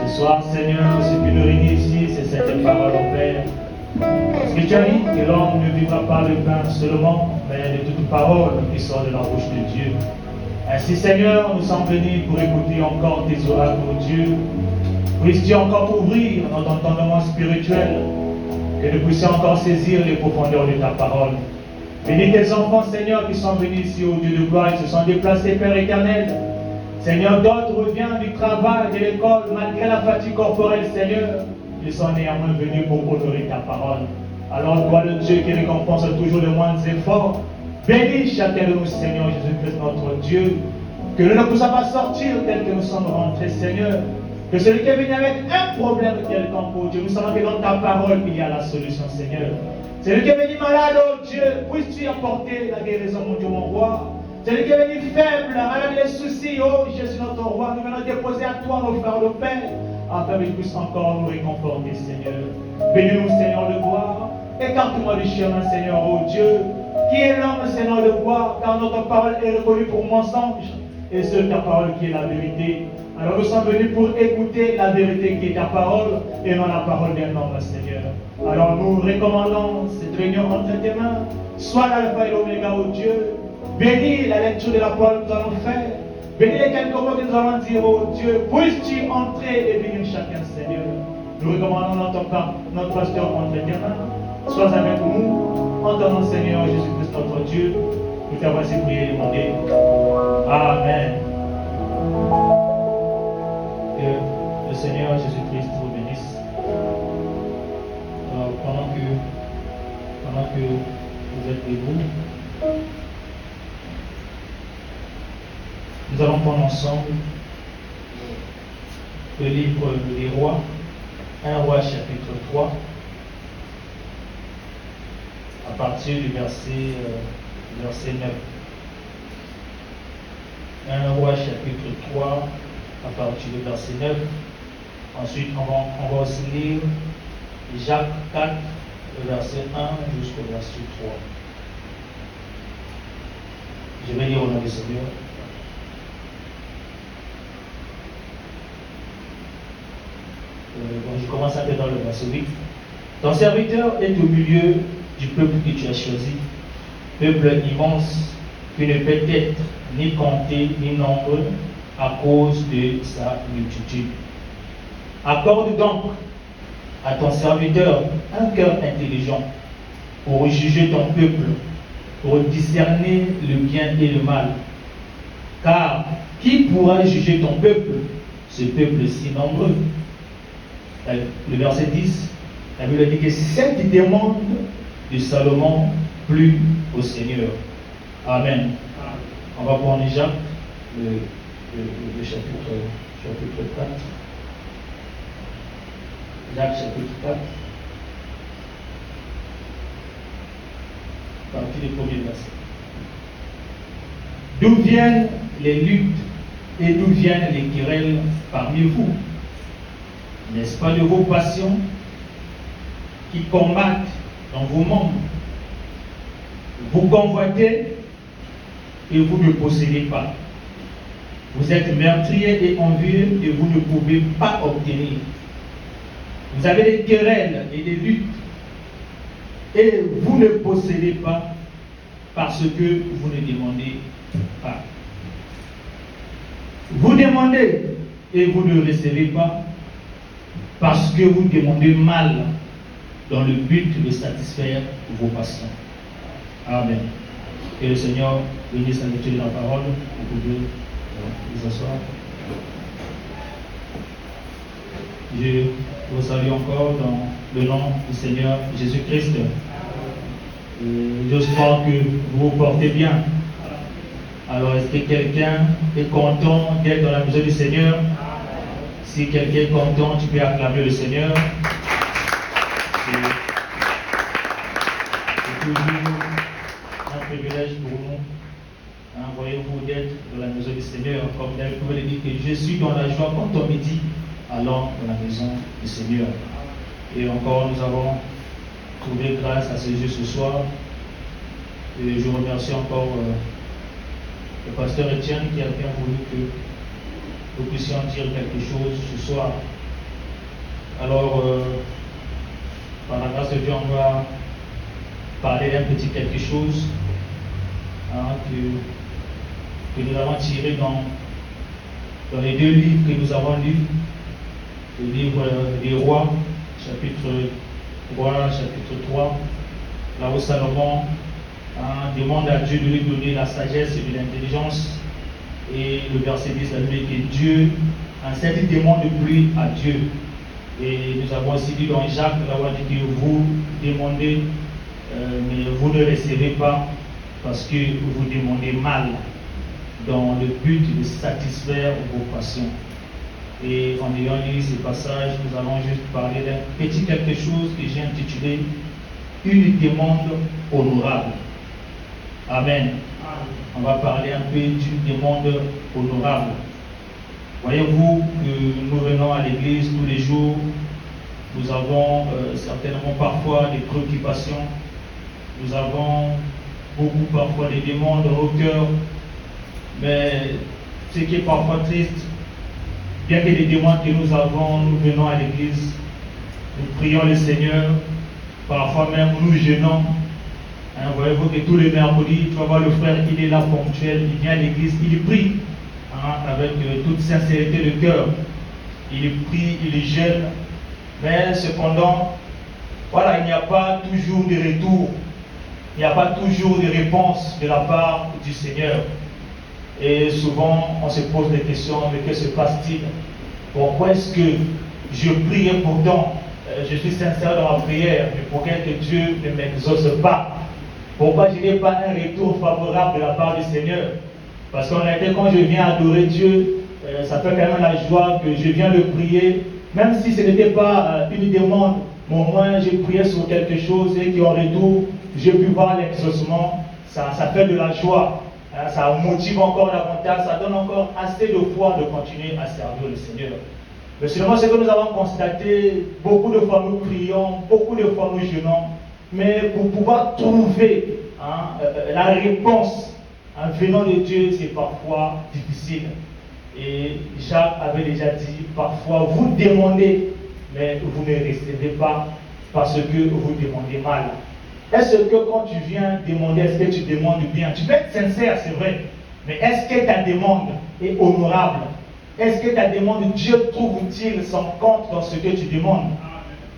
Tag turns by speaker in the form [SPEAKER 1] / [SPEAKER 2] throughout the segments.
[SPEAKER 1] Ce soir, Seigneur, ce qui nous réunit ici, c'est cette parole, au Père. Parce que tu as dit que l'homme ne vivra pas de pain seulement, mais de toute parole qui sort de la bouche de Dieu. Ainsi, Seigneur, nous sommes venus pour écouter encore tes oracles, mon Dieu. Puisses-tu encore ouvrir notre entendement spirituel, que nous puissions encore saisir les profondeurs de ta parole. Bénis tes enfants, Seigneur, qui sont venus ici au Dieu de gloire, ils se sont déplacés, Père éternel. Seigneur, d'autres reviennent du travail, de l'école, malgré la fatigue corporelle, Seigneur. Ils sont néanmoins venus pour honorer ta parole. Alors, toi, le Dieu qui récompense toujours les moindres efforts, bénis chacun de nous, Seigneur Jésus-Christ, notre Dieu. Que nous ne puissions pas sortir tel que nous sommes rentrés, Seigneur. Que celui qui est venu avec un problème quelconque pour Dieu, nous savons que dans ta parole, il y a la solution, Seigneur. Celui qui est venu malade, oh Dieu, puisses-tu apporter la guérison, mon Dieu, mon roi. Celui qui est venu faible, avec les soucis, oh Jésus, notre roi, nous venons déposer à toi nos frères de Père, afin qu'il puisse encore nous réconforter, Seigneur. Bénis-nous, Seigneur de gloire. Écarte-moi du chemin, Seigneur, oh Dieu. Qui est l'homme, Seigneur de gloire, car notre parole est reconnue pour mensonge, et c'est ta parole qui est la vérité. Alors nous sommes venus pour écouter la vérité qui est ta parole, et non la parole d'un homme, Seigneur. Alors nous recommandons cette réunion entre tes mains. Sois l'alpha et l'oméga, oh Dieu. Bénis la lecture de la parole que nous allons faire. Bénis les quelques mots que nous allons dire, oh Dieu. Puisses-tu entrer et bénir chacun, Seigneur. Nous recommandons notre pasteur entre tes mains. Sois avec nous. Entendons, Seigneur Jésus-Christ, notre Dieu. Nous t'avons ainsi prié et demandé. Amen. Que le Seigneur Jésus-Christ vous bénisse. Alors, pendant que vous êtes debout, nous allons prendre ensemble le livre des Rois, 1 Roi chapitre 3, à partir du verset 9. 1 Roi chapitre 3, à partir du verset 9. Ensuite, on va aussi lire Jacques 4, le verset 1 jusqu'au verset 3. Je vais lire au nom du Seigneur. Je commence à dans le verset 8. Ton serviteur est au milieu du peuple que tu as choisi, peuple immense qui ne peut être ni compté ni nombreux à cause de sa multitude. Accorde donc à ton serviteur un cœur intelligent pour juger ton peuple, pour discerner le bien et le mal. Car qui pourra juger ton peuple, ce peuple si nombreux? Le verset 10, la Bible dit que cette demande de Salomon plut au Seigneur. Amen. On va prendre Jacques, le chapitre 4. Jacques chapitre 4. Partie du premier verset. D'où viennent les luttes et d'où viennent les querelles parmi vous? N'est-ce pas de vos passions qui combattent dans vos membres? Vous convoitez et vous ne possédez pas. Vous êtes meurtriers et envieux et vous ne pouvez pas obtenir. Vous avez des querelles et des luttes et vous ne possédez pas parce que vous ne demandez pas. Vous demandez et vous ne recevez pas parce que vous demandez mal dans le but de satisfaire vos passions. Amen. Que le Seigneur bénisse la lecture de la parole. Vous pouvez vous asseoir. Je vous salue encore dans le nom du Seigneur Jésus-Christ. J'espère que vous vous portez bien. Alors, est-ce que quelqu'un est content d'être dans la maison du Seigneur? Si quelqu'un est content, tu peux acclamer le Seigneur. C'est toujours un privilège pour nous. Voyez-vous d'être dans la maison du Seigneur. Comme David pouvait le dire que je suis dans la joie quand on me dit allons dans la maison du Seigneur. Et encore, nous avons trouvé grâce à ce Dieu ce soir. Et je remercie encore le pasteur Étienne qui a bien voulu que nous puissions dire quelque chose ce soir. Alors, par la grâce de Dieu, on va parler d'un petit quelque chose que nous avons tiré dans les deux livres que nous avons lus. Le livre des Rois, chapitre 3, là où Salomon demande à Dieu de lui donner la sagesse et de l'intelligence. Et le verset 10 a dit que Dieu, ensuite il demande de pluie à Dieu. Et nous avons aussi dit dans Jacques, là où il dit que vous demandez, mais vous ne recevez pas parce que vous demandez mal, dans le but de satisfaire vos passions. Et en ayant lu ces passages, nous allons juste parler d'un petit quelque chose que j'ai intitulé une demande honorable. Amen. On va parler un peu d'une demande honorable. Voyez-vous que nous venons à l'église tous les jours, nous avons certainement parfois des préoccupations, nous avons beaucoup parfois des demandes au cœur, mais ce qui est parfois triste, bien que les demandes que nous avons, nous venons à l'église, nous prions le Seigneur, parfois même nous gênons. Voyez-vous que tous les mercredis, tu vas voir le frère, il est là ponctuel, il vient à l'église, il prie avec toute sincérité de cœur. Il prie, il gêne, mais cependant, voilà, il n'y a pas toujours de retour, il n'y a pas toujours de réponse de la part du Seigneur. Et souvent, on se pose des questions, mais que se passe-t-il? Pourquoi est-ce que je prie et pourtant je suis sincère dans ma prière, mais pourquoi que Dieu ne m'exauce pas? Pourquoi je n'ai pas un retour favorable de la part du Seigneur? Parce qu'en réalité, quand je viens adorer Dieu, ça fait quand même la joie que je viens le prier, même si ce n'était pas une demande, mais au moins j'ai prié sur quelque chose et qu'en retour, j'ai pu voir l'exaucement. Ça fait de la joie. Ça motive encore davantage, ça donne encore assez de foi de continuer à servir le Seigneur. Mais seulement ce que nous avons constaté, beaucoup de fois nous prions, beaucoup de fois nous jeûnons, mais pour pouvoir trouver la réponse venant de Dieu, c'est parfois difficile. Et Jacques avait déjà dit, parfois vous demandez, mais vous ne recevez pas parce que vous demandez mal. Est-ce que quand tu viens demander, est-ce que tu demandes bien? Tu peux être sincère, c'est vrai, mais est-ce que ta demande est honorable? Est-ce que ta demande, Dieu trouve-t-il son compte dans ce que tu demandes?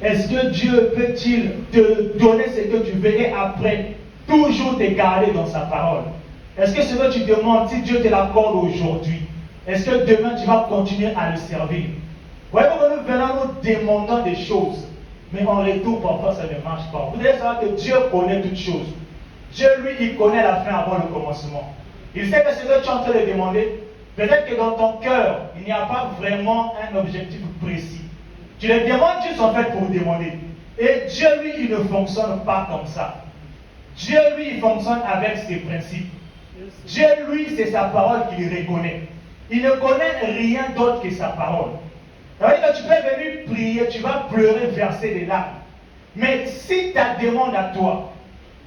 [SPEAKER 1] Est-ce que Dieu peut-il te donner ce que tu veux et après toujours te garder dans sa parole? Est-ce que ce que tu demandes, si Dieu te l'accorde aujourd'hui, est-ce que demain tu vas continuer à le servir? Voyez-vous que nous venons nous demandant des choses, mais en retour, parfois ça ne marche pas. Vous devez savoir que Dieu connaît toutes choses. Dieu, lui, il connaît la fin avant le commencement. Il sait que ce que tu es en train de demander, peut-être que dans ton cœur, il n'y a pas vraiment un objectif précis. Tu les demandes, Dieu sont faits pour demander. Et Dieu, lui, il ne fonctionne pas comme ça. Dieu, lui, il fonctionne avec ses principes. Dieu, lui, c'est sa parole qu'il reconnaît. Il ne connaît rien d'autre que sa parole. C'est-à-dire que tu peux venir prier, tu vas pleurer, verser des larmes. Mais si ta demande à toi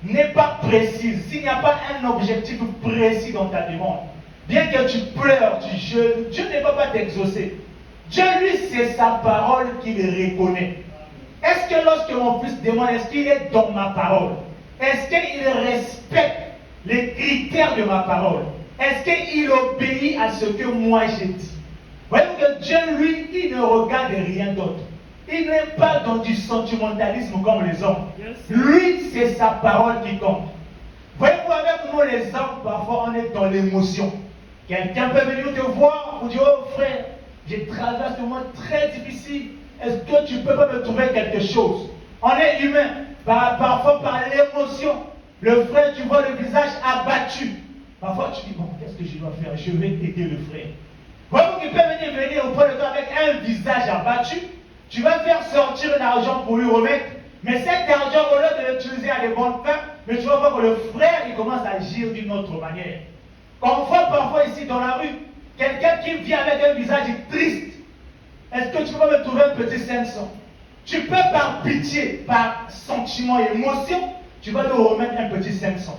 [SPEAKER 1] n'est pas précise, s'il n'y a pas un objectif précis dans ta demande, bien que tu pleures, tu jeûnes, Dieu ne va pas t'exaucer. Dieu, lui, c'est sa parole qu'il reconnaît. Est-ce que lorsque mon fils demande, est-ce qu'il est dans ma parole? Est-ce qu'il respecte les critères de ma parole? Est-ce qu'il obéit à ce que moi j'ai dit? Voyez-vous que Dieu, lui, il ne regarde rien d'autre. Il n'est pas dans du sentimentalisme comme les hommes. Lui, c'est sa parole qui compte. Voyez-vous, avec nous les hommes, parfois on est dans l'émotion. Quelqu'un peut venir te voir pour dire, oh frère, j'ai traversé un moment très difficile. Est-ce que tu peux pas me trouver quelque chose? On est humain. Parfois par l'émotion, le frère, tu vois le visage abattu. Parfois tu dis, bon, qu'est-ce que je dois faire? Je vais aider le frère. Voyez-vous qu'il peut venir auprès de toi avec un visage abattu. Tu vas faire sortir l'argent pour lui remettre. Mais cet argent, au lieu de l'utiliser à des bonnes fins, mais tu vas voir que le frère, il commence à agir d'une autre manière. Comme on voit parfois ici dans la rue, quelqu'un qui vient avec un visage triste. Est-ce que tu peux me trouver un petit 500? Tu peux par pitié, par sentiment et émotion, tu vas lui remettre un petit 500.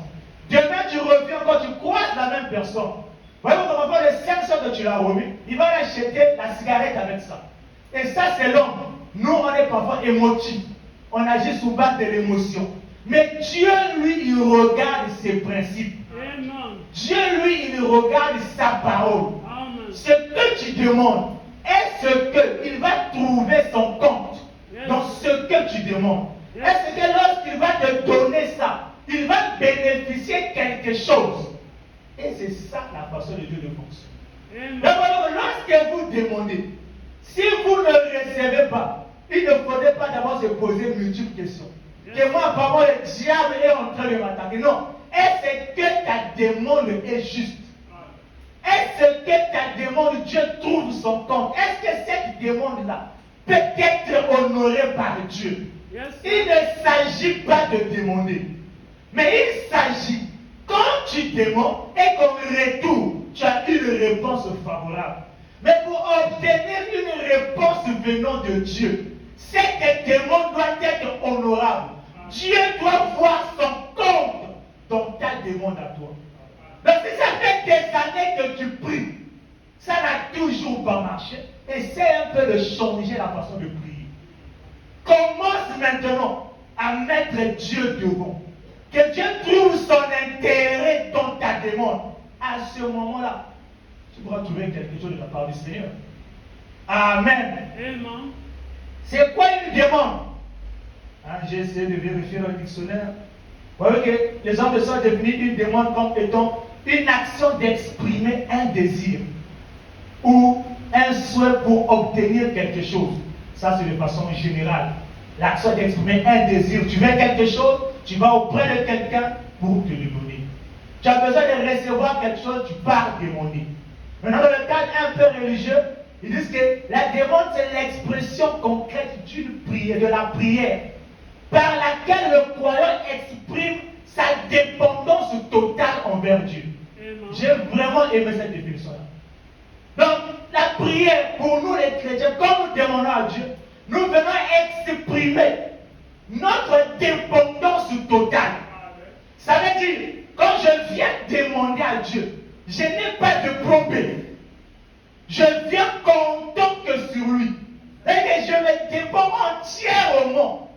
[SPEAKER 1] Demain tu reviens quand tu croises la même personne. Voyez-vous comment le 500 que tu l'as remis, il va acheter la cigarette avec ça. Et ça c'est l'homme.
[SPEAKER 2] Nous, on est parfois émotifs. On agit sous base de l'émotion. Mais Dieu, lui, il regarde ses principes.
[SPEAKER 3] Amen.
[SPEAKER 2] Dieu, lui, il regarde sa parole.
[SPEAKER 3] Amen.
[SPEAKER 2] Ce que tu demandes, est-ce qu'il va trouver son compte dans ce que tu demandes? Est-ce que lorsqu'il va te donner ça, il va bénéficier quelque chose? Et c'est ça la façon de Dieu de fonctionner. D'abord, lorsque vous demandez, si vous ne recevez pas, il ne faudrait pas d'abord se poser multiples questions. Que moi, apparemment, le diable est en train de m'attaquer. Non. Est-ce que ta demande est juste? Est-ce que ta demande, Dieu trouve son compte? Est-ce que cette demande-là peut être honorée par Dieu? Il ne s'agit pas de demander, mais il s'agit, quand tu demandes et qu'en retour, tu as une réponse favorable. Mais pour obtenir une réponse venant de Dieu, cette demande doit être honorable. Dieu doit voir son compte dans ta demande à toi. Donc si ça fait des années que tu pries, ça n'a toujours pas marché, essaie un peu de changer la façon de prier. Commence maintenant à mettre Dieu devant. Que Dieu trouve son intérêt dans ta demande. À ce moment-là, tu pourras trouver quelque chose de la part du Seigneur. Amen.
[SPEAKER 3] Amen.
[SPEAKER 2] C'est quoi une demande? J'ai essayé de vérifier dans le dictionnaire. Vous voyez que les hommes sont définis une demande comme étant une action d'exprimer un désir ou un souhait pour obtenir quelque chose. Ça, c'est de façon générale. L'action d'exprimer un désir. Tu veux quelque chose, tu vas auprès de quelqu'un pour te le donner. Tu as besoin de recevoir quelque chose, tu pars demander. Maintenant, dans le cadre un peu religieux, ils disent que la demande, c'est l'expression concrète d'une prière, de la prière, par laquelle le croyant exprime sa dépendance totale envers Dieu. J'ai vraiment aimé cette définition-là. Donc, la prière, pour nous les chrétiens, quand nous demandons à Dieu, nous venons exprimer notre dépendance totale. Ça veut dire, quand je viens demander à Dieu, je n'ai pas de problème. Je viens content que sur lui. Et je me dépends entièrement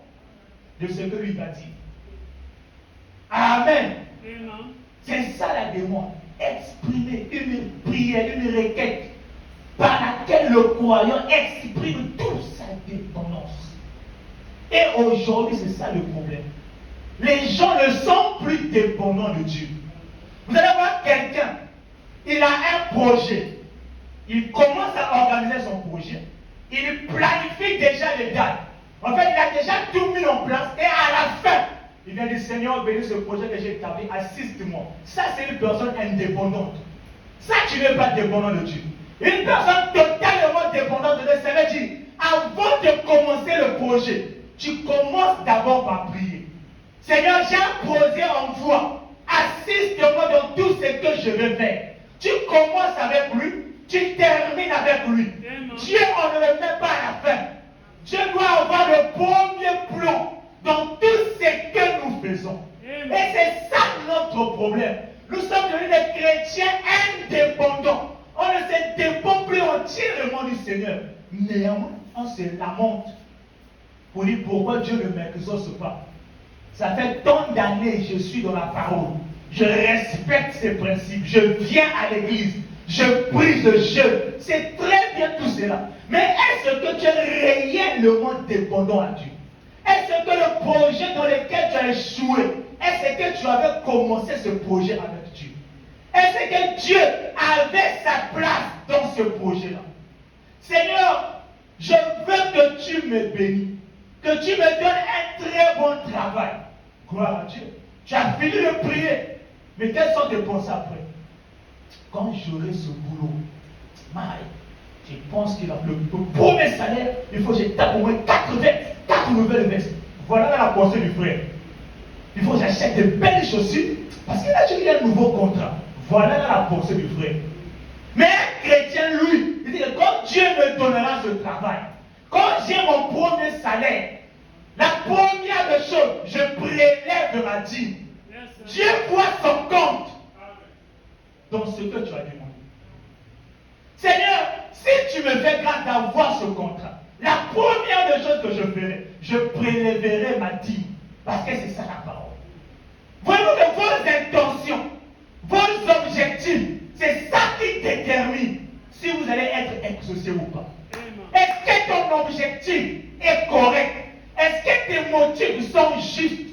[SPEAKER 2] de ce que lui va dire. Amen.
[SPEAKER 3] Amen.
[SPEAKER 2] C'est ça la demande. Exprimer une prière, une requête par laquelle le croyant exprime toute sa dépendance. Et aujourd'hui, c'est ça le problème. Les gens ne sont plus dépendants de Dieu. Vous allez voir quelqu'un, il a un projet. Il commence à organiser son projet. Il planifie déjà les dates. En fait, il a déjà tout mis en place. Et à la fin, il vient dire, Seigneur, bénis ce projet que j'ai établi, assiste-moi. Ça, c'est une personne indépendante. Ça, tu n'es pas dépendant de Dieu. Une personne totalement dépendante de Dieu, ça veut dire, avant de commencer le projet, tu commences d'abord par prier. Seigneur, j'ai un projet en toi. Assiste-moi dans tout ce que je vais faire. Tu commences avec lui, tu termines avec lui.
[SPEAKER 3] Amen.
[SPEAKER 2] Dieu, on ne le met pas à la fin. Dieu doit avoir le premier plan dans tout ce que nous faisons.
[SPEAKER 3] Amen.
[SPEAKER 2] Et c'est ça notre problème. Nous sommes devenus des chrétiens indépendants. On ne se dépend plus entièrement du Seigneur. Néanmoins, on se lamente pour dire pourquoi Dieu ne m'exauce pas. Ça fait tant d'années que je suis dans la parole. Je respecte ses principes. Je viens à l'église. Je prie, je jeûne. C'est très bien tout cela. Mais est-ce que tu es réellement dépendant à Dieu? Est-ce que le projet dans lequel tu as échoué, est-ce que tu avais commencé ce projet avec Dieu? Est-ce que Dieu avait sa place dans ce projet-là? Seigneur, je veux que tu me bénis. Que tu me donnes un très bon travail. Gloire à Dieu. Tu as fini de prier. Mais quelles sont tes pensées après? Quand j'aurai ce boulot, je pense qu'il a le premier salaire, il faut que je tape au moins 4 nouvelles vestes. Voilà la pensée du frère. Il faut que j'achète de belles chaussures parce qu'il a eu un nouveau contrat. Voilà la pensée du frère. Mais un chrétien, lui, il dit que quand Dieu me donnera ce travail, quand j'ai mon premier salaire, la première chose, je prélève ma dîme. Dieu voit son compte dans ce que tu as demandé. Seigneur, si tu me fais grâce d'avoir ce contrat, la première des choses que je ferai? Je prélèverai ma dîme. Parce que c'est ça la parole. Voyez-vous que vos intentions, vos objectifs, c'est ça qui détermine si vous allez être exaucé ou pas. Est-ce que ton objectif est correct? Est-ce que tes motifs sont justes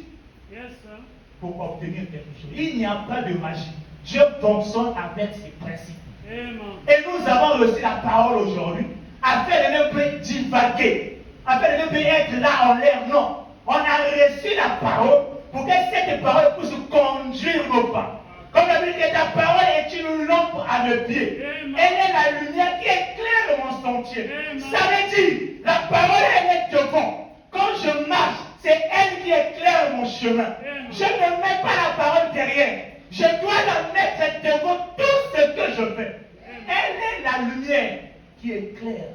[SPEAKER 2] pour obtenir quelque chose? Il n'y a pas de magie. Dieu fonctionne avec ses principes. Et nous avons reçu la parole aujourd'hui afin de ne plus divaguer, afin de ne plus être là en l'air. Non. On a reçu la parole pour que cette parole puisse conduire nos pas. Comme la Bible dit, ta parole est une lampe à mes pieds. Elle est la lumière qui éclaire mon sentier. Ça veut dire, la parole elle est devant. Quand je marche, c'est elle qui éclaire mon chemin. Je ne mets pas la parole derrière. Je dois la mettre devant tout ce que je fais. Elle est la lumière qui éclaire.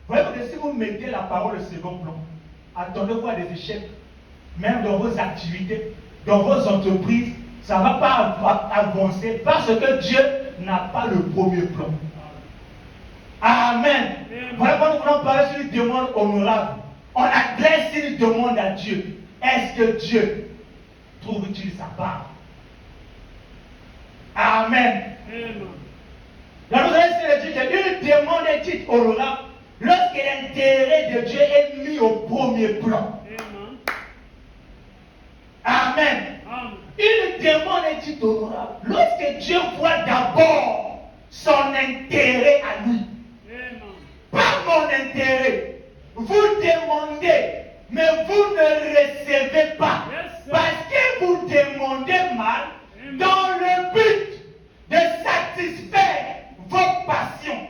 [SPEAKER 2] Voyez-vous que si vous mettez la parole au second plan, attendez-vous à des échecs, même dans vos activités, dans vos entreprises, ça ne va pas avancer parce que Dieu n'a pas le premier plan. Amen. Voilà quand on parle sur une demande honorable. On adresse une demande à Dieu. Est-ce que Dieu trouve-t-il sa part? Amen. La nouvelle c'est dit qu'une demande est dite honorable lorsque l'intérêt de Dieu est mis au premier plan. Amen. Une demande est dite honorable lorsque Dieu voit d'abord son intérêt à lui. Pas mon intérêt. Vous demandez, mais vous ne recevez pas. Parce que vous demandez mal dans le but de satisfaire vos passions.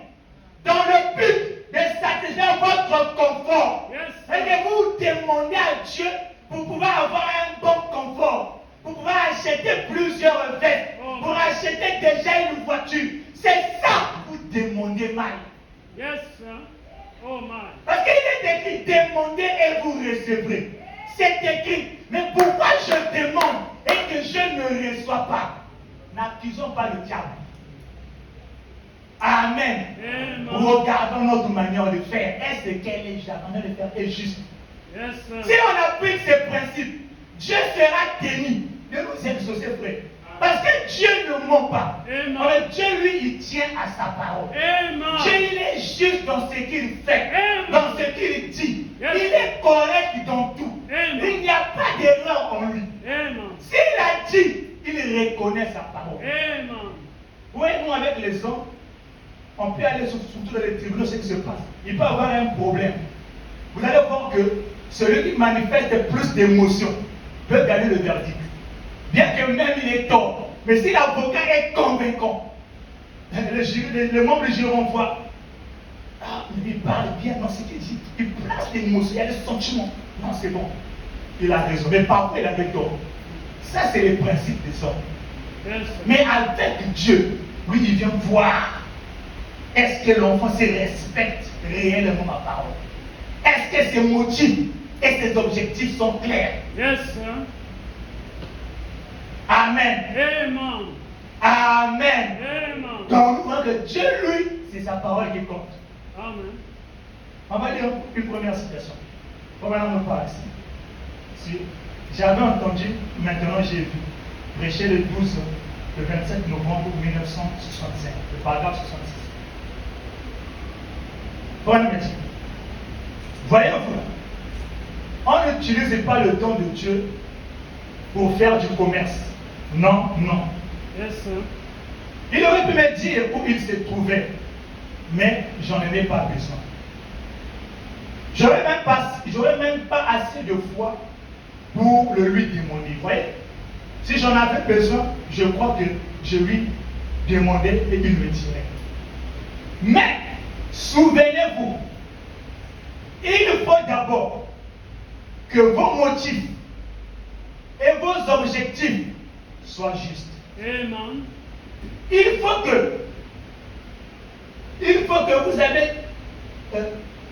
[SPEAKER 2] Dans le but de satisfaire votre confort. Et que vous demandez à Dieu pour pouvoir avoir un bon confort. Pour pouvoir acheter plusieurs vestes. Pour acheter déjà une voiture. C'est ça que vous demandez mal. Parce qu'il est écrit, demandez et vous recevrez. C'est écrit. Mais pourquoi je demande et que je ne reçois pas? N'accusons pas le diable. Amen. Regardons notre manière de faire. Est-ce qu'elle est juste? La manière de faire est juste. Si on applique ces principes, Dieu sera tenu de nous exaucer, frère. Parce que Dieu ne ment pas. Alors Dieu, lui, il tient à sa parole. Dieu, il est juste dans ce qu'il fait, dans ce qu'il dit. Il est correct dans tout. Il n'y a pas d'erreur en lui. S'il a dit, il reconnaît sa parole. Oui, nous, avec les hommes, on peut aller surtout dans les tribunaux, ce qui se passe. Il peut avoir un problème. Vous allez voir que celui qui manifeste plus d'émotions peut gagner le verdict. Bien que même il est tort. Mais si l'avocat est convaincant, le membre du jury vont voir. Ah, il parle bien dans ce qu'il dit. Il place des émotions, il y a des sentiments. Non, c'est bon. Il a raison. Mais parfois, il avait tort. Ça, c'est le principe des hommes. Mais avec Dieu, lui, il vient voir. Est-ce que l'enfant se respecte réellement ma parole? Est-ce que ses motifs et ses objectifs sont clairs? Amen. Amen. Donc nous voyons que Dieu, lui, c'est sa parole qui compte.
[SPEAKER 3] Amen.
[SPEAKER 2] On va lire une première citation. Comment on nous parle ici? Si j'avais entendu, maintenant j'ai vu, prêcher le 27 novembre 1965, le paragraphe 66. Bonne métier. Voyez-vous, on n'utilise pas le don de Dieu pour faire du commerce. Non, non. Il aurait pu me dire où il se trouvait, mais j'en avais pas besoin. J'aurais même pas assez de foi pour le lui demander. Vous voyez? Si j'en avais besoin, je crois que je lui demandais et il me dirait. Mais, souvenez-vous, il faut d'abord que vos motifs et vos objectifs soient justes.
[SPEAKER 3] Amen.
[SPEAKER 2] Il faut que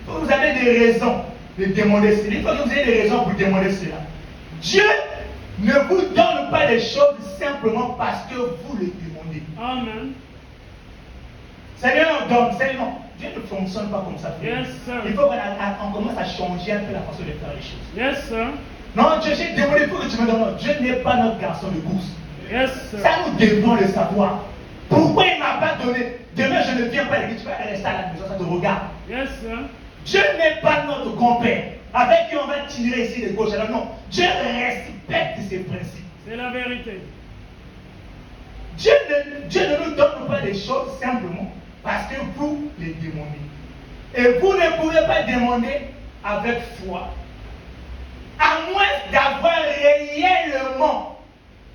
[SPEAKER 2] vous avez des raisons de demander cela. Il faut que vous ayez des raisons pour demander cela. Dieu ne vous donne pas les choses simplement parce que vous les demandez.
[SPEAKER 3] Amen.
[SPEAKER 2] Seigneur donne, Seigneur. Dieu ne fonctionne pas comme ça.
[SPEAKER 3] Yes, sir.
[SPEAKER 2] Il faut qu'on commence à changer un peu la façon de faire les choses.
[SPEAKER 3] Yes, sir.
[SPEAKER 2] Non, Dieu, j'ai demandé pour que tu me donnes. Dieu n'est pas notre garçon de course.
[SPEAKER 3] Yes, sir.
[SPEAKER 2] Ça nous devons le savoir. Pourquoi il ne m'a pas donné? Demain, je ne viens pas à l'église, tu vas rester à la maison, ça te regarde.
[SPEAKER 3] Yes, sir.
[SPEAKER 2] Dieu n'est pas notre compère avec qui on va tirer ici de gauche. Alors non, Dieu respecte ses principes.
[SPEAKER 3] C'est la vérité.
[SPEAKER 2] Dieu ne nous donne pas des choses simplement parce que vous les demandez. Et vous ne pouvez pas demander avec foi, à moins d'avoir réellement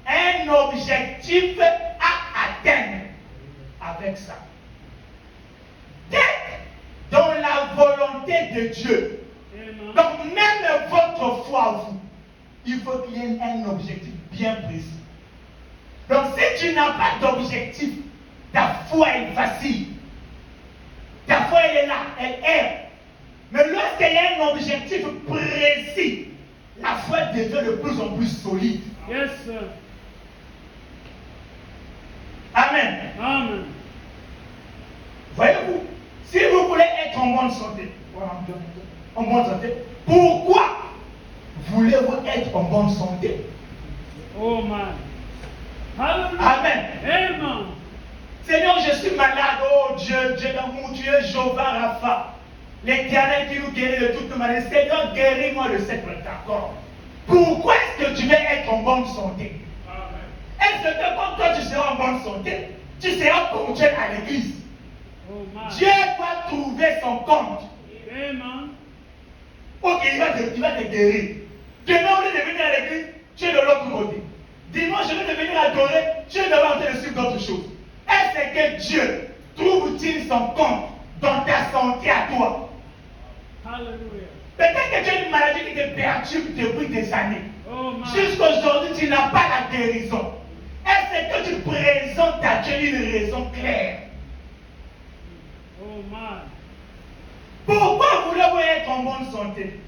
[SPEAKER 2] un objectif à atteindre avec ça. D'être dans la volonté de Dieu.
[SPEAKER 3] Amen.
[SPEAKER 2] Donc même votre foi, vous, il faut qu'il y ait un objectif bien précis. Donc si tu n'as pas d'objectif, ta foi est facile. Ta foi elle est là, elle est. Mais lorsqu'il y a un objectif précis, la foi devient de plus en plus solide.
[SPEAKER 3] Yes, sir.
[SPEAKER 2] Amen.
[SPEAKER 3] Amen.
[SPEAKER 2] Voyez-vous, si vous voulez être en bonne santé, pourquoi voulez-vous être en bonne santé?
[SPEAKER 3] Oh, man. Hallelujah.
[SPEAKER 2] Amen.
[SPEAKER 3] Amen.
[SPEAKER 2] Seigneur, je suis malade. Oh Dieu, Dieu d'amour, tu es Jéhovah Rapha. L'Éternel qui nous guérit de toute manière. Seigneur, guéris-moi de cette plainte encore. Pourquoi est-ce que tu veux être en bonne santé? Est-ce que quand toi tu seras en bonne santé, tu seras ponctuel à l'église?
[SPEAKER 3] Oh, man.
[SPEAKER 2] Dieu va trouver son compte.
[SPEAKER 3] Amen.
[SPEAKER 2] Ok, il va te guérir. Demain, au lieu de venir à l'église, tu es de l'autre côté. Dimanche, je vais venir adorer, tu es devant en train de suivre d'autres choses. Est-ce que Dieu trouve-t-il son compte dans ta santé à toi?
[SPEAKER 3] Hallelujah.
[SPEAKER 2] Peut-être que tu as une maladie qui te perturbe depuis des années.
[SPEAKER 3] Oh, man.
[SPEAKER 2] Jusqu'aujourd'hui, tu n'as pas la guérison. Est-ce que tu présentes à Dieu une raison claire?
[SPEAKER 3] Oh, man.
[SPEAKER 2] Pourquoi voulez-vous être en bonne santé?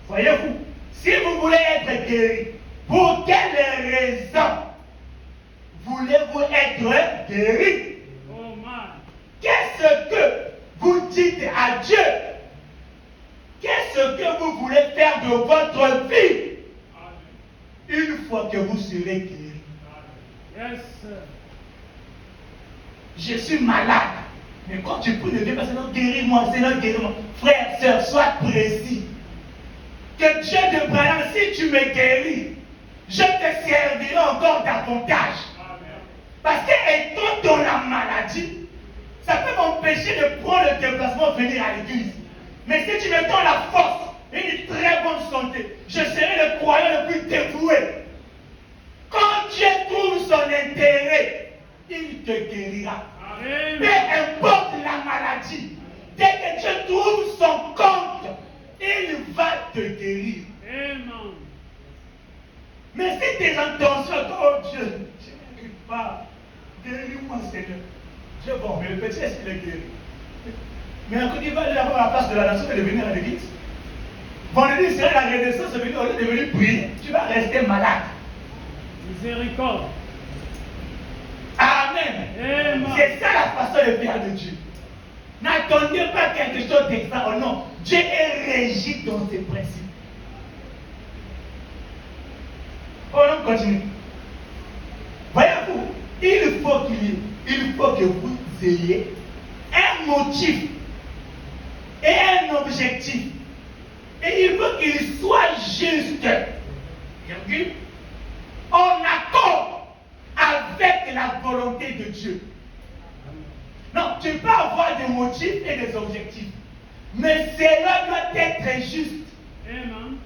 [SPEAKER 2] Voyez-vous, si vous voulez être guéri, pour quelle raison voulez-vous être guéri?
[SPEAKER 3] Oh, man.
[SPEAKER 2] Qu'est-ce que vous dites à Dieu? Qu'est-ce que vous voulez faire de votre vie une fois que vous serez guéri?
[SPEAKER 3] Yes, sir.
[SPEAKER 2] Je suis malade. Mais quand tu pries de Dieu, Seigneur, guéris-moi, Seigneur, guéris-moi. Frère, sœur, sois précis. Que Dieu te prenne, si tu me guéris, je te servirai encore davantage. Parce que étant dans la maladie, ça peut m'empêcher de prendre le déplacement, venir à l'église. Mais si tu me donnes la force et une très bonne santé, je serai le croyant le plus dévoué. Quand Dieu trouve son intérêt, il te guérira.
[SPEAKER 3] Amen.
[SPEAKER 2] Peu importe la maladie, dès que Dieu trouve son compte, il va te guérir.
[SPEAKER 3] Amen.
[SPEAKER 2] Mais si tes intentions, oh Dieu, je n'arrive pas, guéris-moi Seigneur. Dieu, bon, mais le petit, est-ce qu'il est guéri? Mais à Côte d'Ivoire, il avoir la place de la nation et de venir à l'église. Vendredi, c'est la renaissance, au lieu de venir prier, tu vas rester malade.
[SPEAKER 3] Miséricorde.
[SPEAKER 2] Amen.
[SPEAKER 3] Amen.
[SPEAKER 2] C'est ça la façon de faire de Dieu. N'attendez pas quelque chose d'extraordinaire. Non, Dieu est régi dans ses principes. Oh non, continue. Voyez-vous, il faut que vous ayez un motif et un objectif. Et il faut qu'il soit juste, virgule, en accord avec la volonté de Dieu. Non, tu peux avoir des motifs et des objectifs, mais cela doit être juste.
[SPEAKER 3] Amen.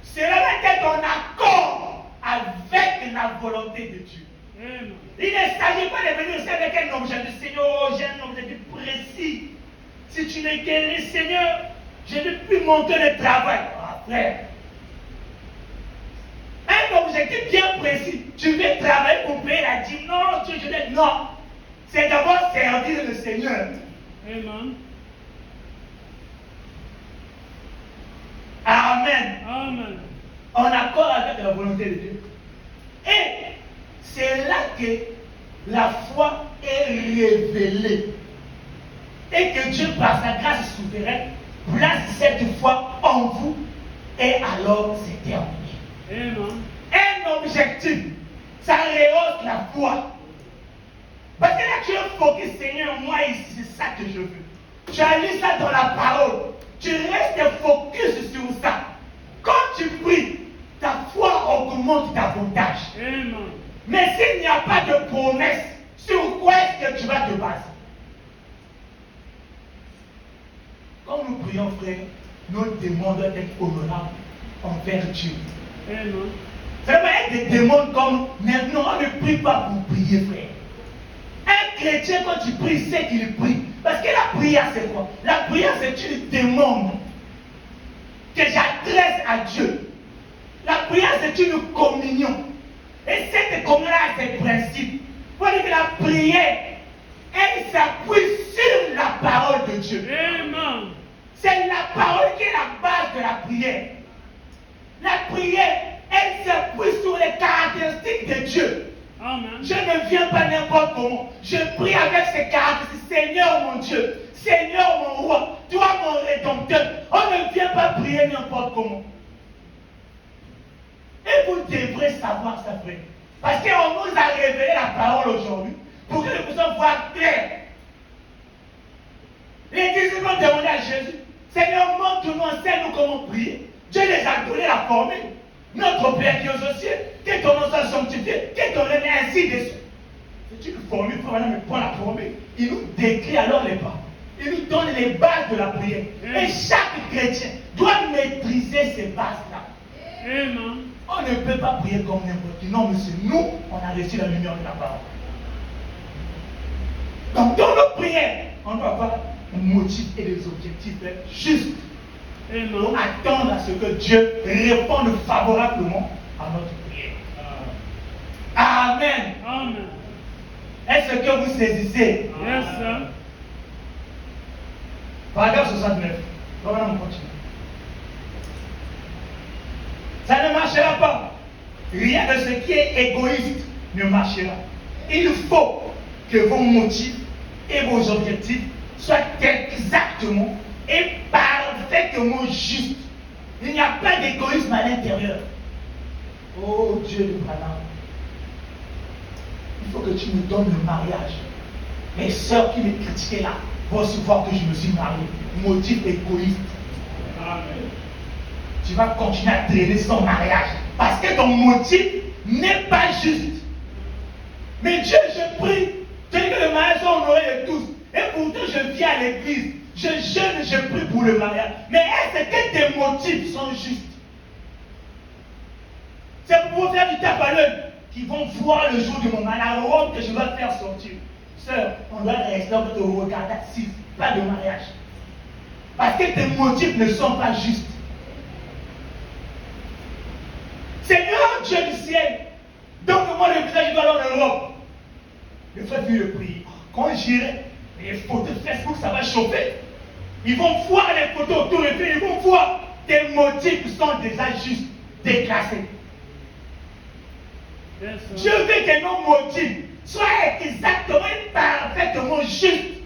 [SPEAKER 2] Cela doit être en accord avec la volonté de Dieu.
[SPEAKER 3] Amen.
[SPEAKER 2] Il ne s'agit pas de venir ici avec un objectif. Seigneur, oh, j'ai un objectif précis. Si tu me guéris, Seigneur, je ne plus monter le travail. Ah, frère. Un objectif bien précis. Tu veux travailler pour payer la dîme. Non, je dis non. C'est d'abord servir le Seigneur.
[SPEAKER 3] Amen.
[SPEAKER 2] Amen.
[SPEAKER 3] Amen.
[SPEAKER 2] En accord avec la volonté de Dieu. Et c'est là que la foi est révélée. et que Dieu, par sa grâce souveraine, place cette foi en vous, et alors c'est terminé.
[SPEAKER 3] Amen.
[SPEAKER 2] Un objectif, ça rehausse la foi. Parce que là, tu es focus, Seigneur, moi ici, c'est ça que je veux. Tu as lu ça dans la parole. Tu restes focus sur ça. Quand tu pries, ta foi augmente davantage.
[SPEAKER 3] Amen.
[SPEAKER 2] Mais s'il n'y a pas de promesse, sur quoi est-ce que tu vas te baser? Quand nous prions, frère, nos demandes doivent être honorables envers Dieu.
[SPEAKER 3] Amen.
[SPEAKER 2] Ça va être des demandes comme maintenant, on ne prie pas pour prier, frère. Un chrétien, quand tu pries, sait qu'il prie. Parce que la prière, c'est quoi? La prière, c'est une demande que j'adresse à Dieu. La prière, c'est une communion. Et cette communion a ses principes. Pour dire que la prière, elle s'appuie sur la parole de Dieu.
[SPEAKER 3] Amen.
[SPEAKER 2] C'est la parole qui est la base de la prière. La prière, elle s'appuie sur les caractéristiques de Dieu.
[SPEAKER 3] Amen.
[SPEAKER 2] Je ne viens pas n'importe comment. Je prie avec ces caractéristiques. Seigneur mon Dieu, Seigneur mon roi, toi mon rédempteur. On ne vient pas prier n'importe comment. Et vous devrez savoir ça, frère. Parce qu'on nous a révélé la parole aujourd'hui pour que nous puissions voir clair. Les disciples ont demandé à Jésus, Seigneur, montre-nous, enseigne-nous comment prier. Dieu les a donné la formule. Notre Père qui est aux cieux, que ton nom soit sanctifié, que ton règne ainsi de suite. C'est une formule, pour madame, prend la formule. Il nous décrit alors les pas. Il nous donne les bases de la prière. Et chaque chrétien doit maîtriser ces bases-là.
[SPEAKER 3] Amen.
[SPEAKER 2] On ne peut pas prier comme n'importe qui. Non, monsieur, nous, on a reçu la lumière de la parole. Donc, dans nos prières, on doit avoir un motif et des objectifs justes. Pour
[SPEAKER 3] Amen.
[SPEAKER 2] attendre à ce que Dieu réponde favorablement à notre prière. Amen.
[SPEAKER 3] Amen.
[SPEAKER 2] Est-ce que vous saisissez?
[SPEAKER 3] Yes, sir.
[SPEAKER 2] Paragraphe 69. Voilà, on continue. Ça ne marchera pas. Rien de ce qui est égoïste ne marchera. Il faut que vos motifs et vos objectifs soient exactement et parfaitement justes. Il n'y a pas d'égoïsme à l'intérieur. Oh Dieu de Branham, il faut que tu me donnes le mariage. Les sœurs qui me critiquaient là vont se voir que je me suis marié. Motif égoïste.
[SPEAKER 3] Amen.
[SPEAKER 2] Tu vas continuer à traîner son mariage parce que ton motif n'est pas juste. Mais Dieu, je prie, que le mariage soit honoré de tous. Et pourtant, je viens à l'église, je jeûne, je prie pour le mariage. Mais est-ce que tes motifs sont justes? C'est pour vous faire du tape à l'œil qui vont voir le jour du moment, la robe que je dois faire sortir. Sœur, on doit rester en train de regarder assis, pas de mariage. Parce que tes motifs ne sont pas justes. Seigneur Dieu du ciel, donne-moi le visage, je dois avoir l'Europe. Le frère vient le prier. Quand j'irai, les photos Facebook, ça va chauffer. Ils vont voir les photos autour de toi, ils vont voir tes motifs sont déjà juste déclassés.
[SPEAKER 3] Yes, sir.
[SPEAKER 2] Dieu veut que nos motifs soient exactement et parfaitement justes,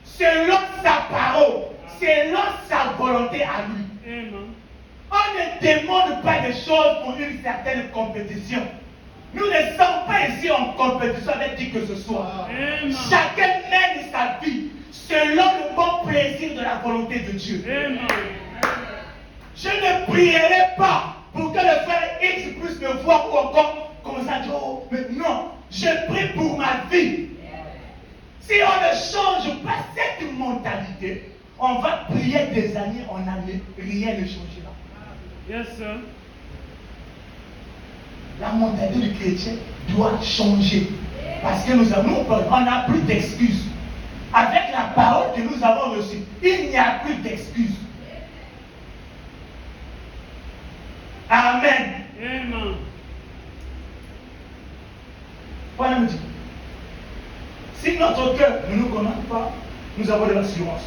[SPEAKER 2] selon sa parole, selon sa volonté à lui.
[SPEAKER 3] Amen.
[SPEAKER 2] On ne demande pas des choses pour une certaine compétition. Nous ne sommes pas ici en compétition avec qui que ce soit.
[SPEAKER 3] Amen.
[SPEAKER 2] Chacun mène sa vie selon le bon plaisir de la volonté de Dieu.
[SPEAKER 3] Amen.
[SPEAKER 2] Je ne prierai pas pour que le frère X puisse me voir ou encore comme ça dire, oh, mais non, je prie pour ma vie. Si on ne change pas cette mentalité, on va prier des années en années, rien ne changera.
[SPEAKER 3] Yes, sir.
[SPEAKER 2] La mentalité du chrétien doit changer. Parce que on n'a plus d'excuses. Avec la parole que nous avons reçue, il n'y a plus d'excuses. Amen.
[SPEAKER 3] Amen.
[SPEAKER 2] Voilà me dit. Si notre cœur ne nous connaît pas, nous avons de l'assurance.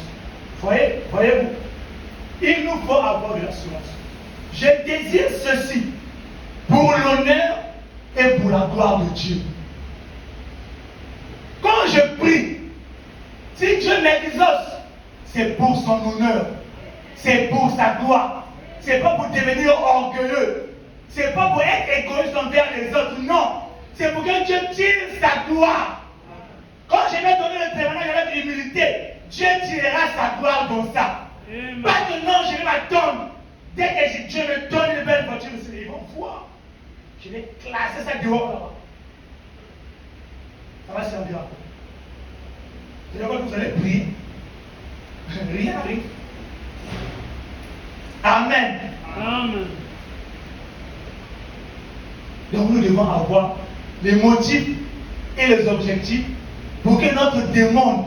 [SPEAKER 2] Voyez-vous, il nous faut avoir de l'assurance. Je désire ceci pour l'honneur et pour la gloire de Dieu. Quand je prie, Si Dieu m'exauce, c'est pour son honneur. C'est pour sa gloire. C'est pas pour devenir orgueilleux. C'est pas pour être égoïste envers les autres. Non. C'est pour que Dieu tire sa gloire. Quand je vais donner le témoignage avec l'humilité, Dieu tirera sa gloire dans ça.
[SPEAKER 3] Amen.
[SPEAKER 2] Pas que non, je vais m'attendre. Dès que Dieu me donne une belle voiture, ils vont voir. Je vais classer ça dehors là-bas. Ça va servir à quoi? C'est d'abord que vous allez prier. Rien n'arrive. Amen.
[SPEAKER 3] Amen.
[SPEAKER 2] Donc nous devons avoir les motifs et les objectifs pour que notre demande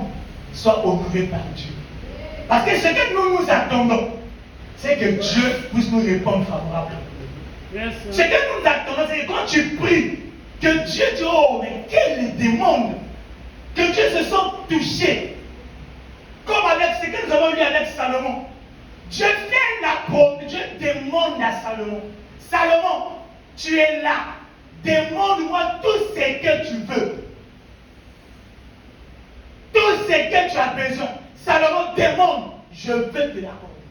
[SPEAKER 2] soit honorée par Dieu. Parce que ce que nous attendons, c'est que Dieu puisse nous répondre favorablement.
[SPEAKER 3] Yes,
[SPEAKER 2] Ce
[SPEAKER 3] sir.
[SPEAKER 2] que nous attendons, c'est que quand tu pries, que Dieu dit, oh, mais quelle demande, que Dieu se sente touché. Comme avec ce que nous avons vu avec Salomon. Dieu Dieu demande à Salomon, Salomon, tu es là, demande-moi tout ce que tu veux. Tout ce que tu as besoin. Salomon demande, je veux te l'accorder.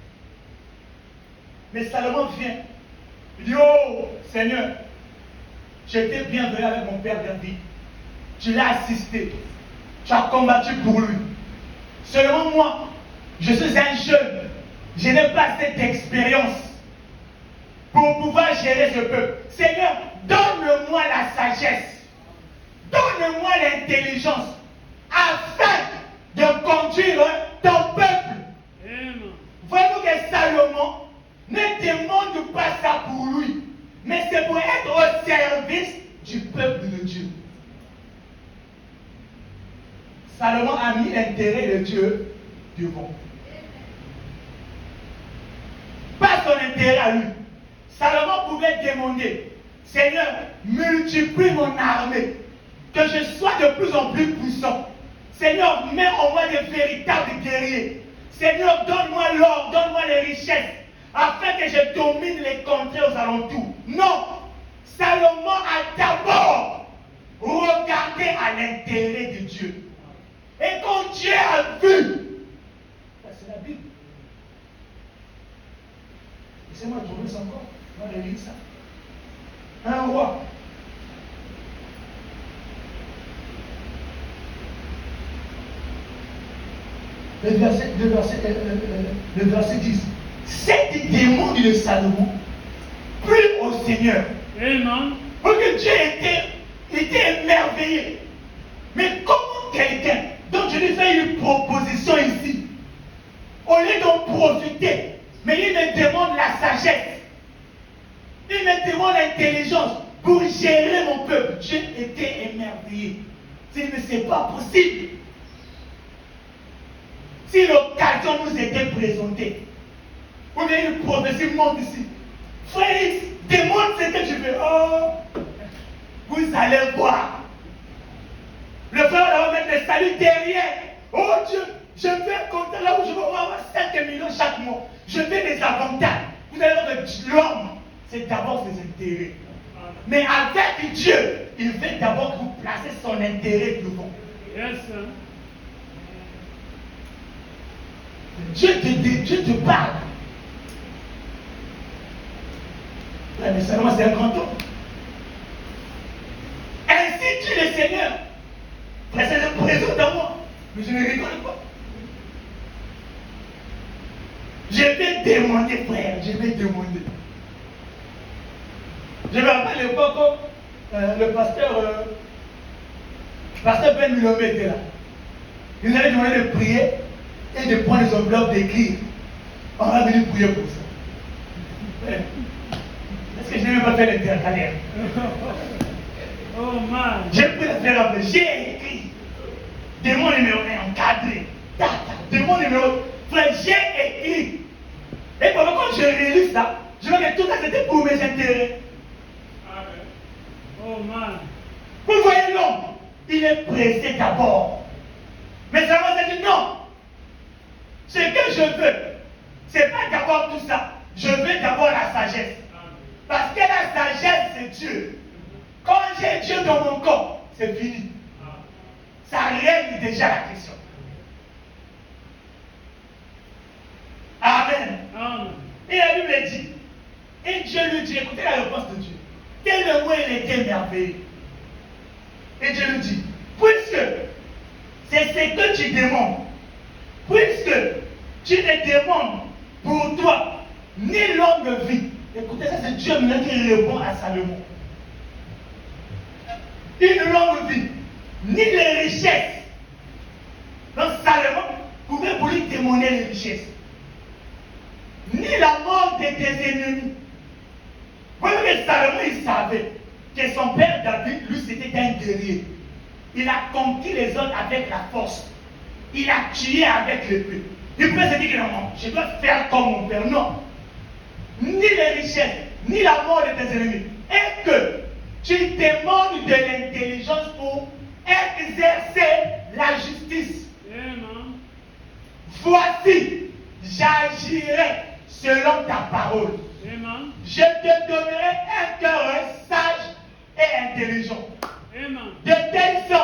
[SPEAKER 2] Mais Salomon vient, il dit, oh Seigneur, j'étais bien venu avec mon père David. Tu l'as assisté, tu as combattu pour lui. Seulement moi, je suis un jeune, je n'ai pas cette expérience pour pouvoir gérer ce peuple. Seigneur, donne-moi la sagesse, donne-moi l'intelligence afin de conduire ton peuple.
[SPEAKER 3] Amen.
[SPEAKER 2] Voyez-vous que Salomon ne demande pas ça pour lui, mais c'est pour être au service du peuple de Dieu. Salomon a mis l'intérêt de Dieu devant. Pas son intérêt à lui. Salomon pouvait demander, Seigneur, multiplie mon armée, que je sois de plus en plus puissant. Seigneur, mets en moi de véritables guerriers. Seigneur, donne-moi l'or, donne-moi les richesses, afin que je domine les contrées aux alentours. Non, Salomon a d'abord regardé à l'intérêt de Dieu. Et quand Dieu a vu, ça c'est la Bible. Laissez-moi trouver ça encore. On va lire ça. Un roi. Le verset 10. Cette demande de Salomon plut au Seigneur.
[SPEAKER 3] Amen.
[SPEAKER 2] Parce que Dieu était émerveillé. Mais comment quelqu'un dont je lui fais une proposition ici, au lieu d'en profiter, mais il me demande la sagesse, il me demande l'intelligence pour gérer mon peuple. Dieu était émerveillé. Il ne c'est pas possible. Si l'occasion nous était présentée, ou bien une prophétie monte ici, frère X, demande ce que tu veux. Oh, vous allez voir. Le frère va mettre le salut derrière. Oh Dieu, je vais compter là où je vais avoir 5 millions chaque mois. Je vais des avantages. Vous allez voir que l'homme, c'est d'abord ses intérêts. Mais avec Dieu, il veut d'abord vous placer son intérêt devant.
[SPEAKER 3] Yes, sir.
[SPEAKER 2] Dieu te parle. Ouais, mais seulement c'est un grand homme. Ainsi dit le Seigneur. C'est le présent dans moi. Mais je ne rigole pas. Je vais demander, frère, je vais demander. Je me rappelle l'époque où le pasteur Ben Milomé était là. Il nous avait demandé de prier et de prendre les enveloppes d'écrire. On va venir prier pour ça. Est-ce que je n'ai même pas fait l'intercalaire?
[SPEAKER 3] Oh man.
[SPEAKER 2] J'ai pris la faire après, j'ai écrit. De mon numéro est encadré. De mon numéro, frère, j'ai écrit. Et pendant quand je réalise ça, je vois que tout ça c'était pour mes intérêts.
[SPEAKER 3] Oh man.
[SPEAKER 2] Vous voyez l'homme, il est pressé d'abord. Mais ça va se dire non. Ce que je veux, c'est pas d'avoir tout ça. Je veux d'abord la sagesse. Parce que la sagesse, c'est Dieu. Quand j'ai Dieu dans mon corps, c'est fini. Ça règle déjà la question. J'ai écouté la réponse de Dieu. Tellement il était merveilleux. Et Dieu lui dit, puisque c'est ce que tu demandes, puisque tu ne demandes pour toi ni longue vie. Écoutez, ça c'est Dieu maintenant qui répond à Salomon. Une longue vie, ni les richesses. Donc Salomon pouvait pour lui demander les richesses. Ni la mort de tes ennemis. Vous voyez que Salomon, il savait que son père David, lui, c'était un guerrier. Il a conquis les autres avec la force. Il a tué avec l'épée. Il peut se dire que non, je dois faire comme mon père. Non. Ni les richesses, ni la mort de tes ennemis. Et que tu demandes de l'intelligence pour exercer la justice.
[SPEAKER 3] Amen.
[SPEAKER 2] Voici, j'agirai selon ta parole.
[SPEAKER 3] Amen.
[SPEAKER 2] Je te donnerai un cœur sage et intelligent.
[SPEAKER 3] Amen.
[SPEAKER 2] De telle sorte